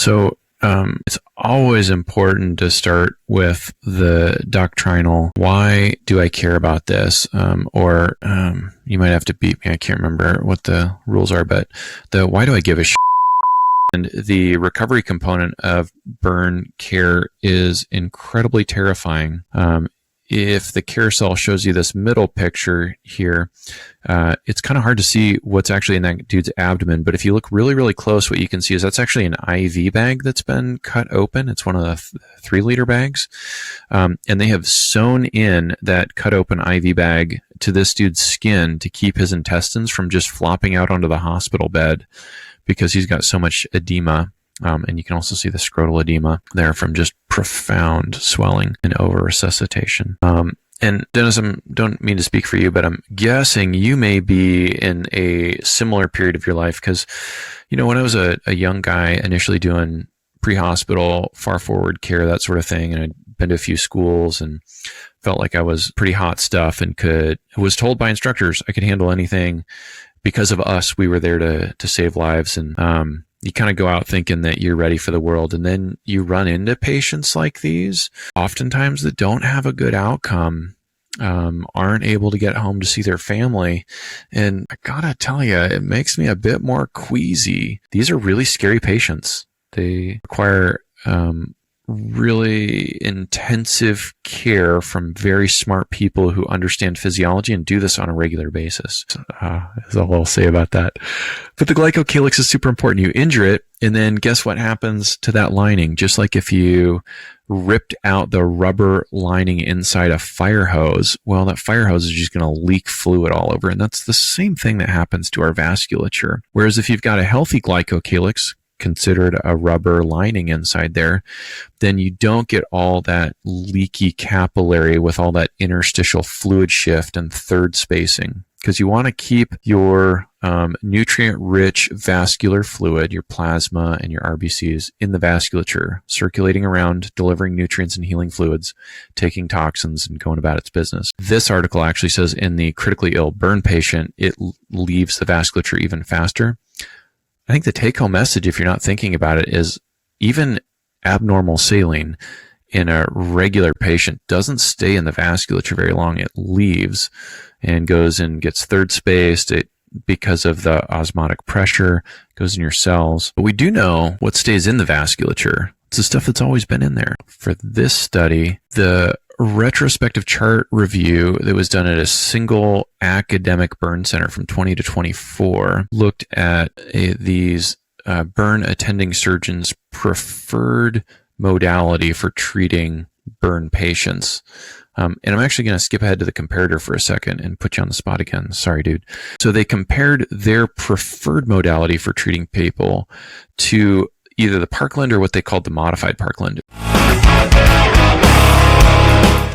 So it's always important to start with the doctrinal, why do I care about this? Or you might have to beat me. I can't remember what the rules are, but the why do I give a shit? And the recovery component of burn care is incredibly terrifying. If the carousel shows you this middle picture here, it's kind of hard to see what's actually in that dude's abdomen. But if you look really, really close, what you can see is that's actually an IV bag that's been cut open. It's one of the 3-liter bags. And they have sewn in that cut open IV bag to this dude's skin to keep his intestines from just flopping out onto the hospital bed because he's got so much edema. And you can also see the scrotal edema there from just profound swelling and over-resuscitation. And Dennis, I don't mean to speak for you, but I'm guessing you may be in a similar period of your life because, when I was a young guy initially doing pre-hospital, far forward care, that sort of thing, and I'd been to a few schools and felt like I was pretty hot stuff and was told by instructors I could handle anything. Because of us, we were there to save lives. And you kind of go out thinking that you're ready for the world. And then you run into patients like these, oftentimes that don't have a good outcome, aren't able to get home to see their family. And I gotta tell you, it makes me a bit more queasy. These are really scary patients. They require really intensive care from very smart people who understand physiology and do this on a regular basis. That's all I'll say about that. But the glycocalyx is super important. You injure it, and then guess what happens to that lining? Just like if you ripped out the rubber lining inside a fire hose, well, that fire hose is just going to leak fluid all over. And that's the same thing that happens to our vasculature. Whereas if you've got a healthy glycocalyx, considered a rubber lining inside there, then you don't get all that leaky capillary with all that interstitial fluid shift and third spacing. Because you want to keep your nutrient-rich vascular fluid, your plasma and your RBCs, in the vasculature, circulating around, delivering nutrients and healing fluids, taking toxins, and going about its business. This article actually says in the critically ill burn patient, it leaves the vasculature even faster. I think the take-home message, if you're not thinking about it, is even abnormal saline in a regular patient doesn't stay in the vasculature very long. It leaves and goes and gets third spaced. Because of the osmotic pressure, goes in your cells. But we do know what stays in the vasculature. It's the stuff that's always been in there. For this study, the retrospective chart review that was done at a single academic burn center from 20 to 24 looked at these burn attending surgeons' preferred modality for treating burn patients. And I'm actually going to skip ahead to the comparator for a second and put you on the spot again. Sorry, dude. So they compared their preferred modality for treating people to either the Parkland or what they called the modified Parkland.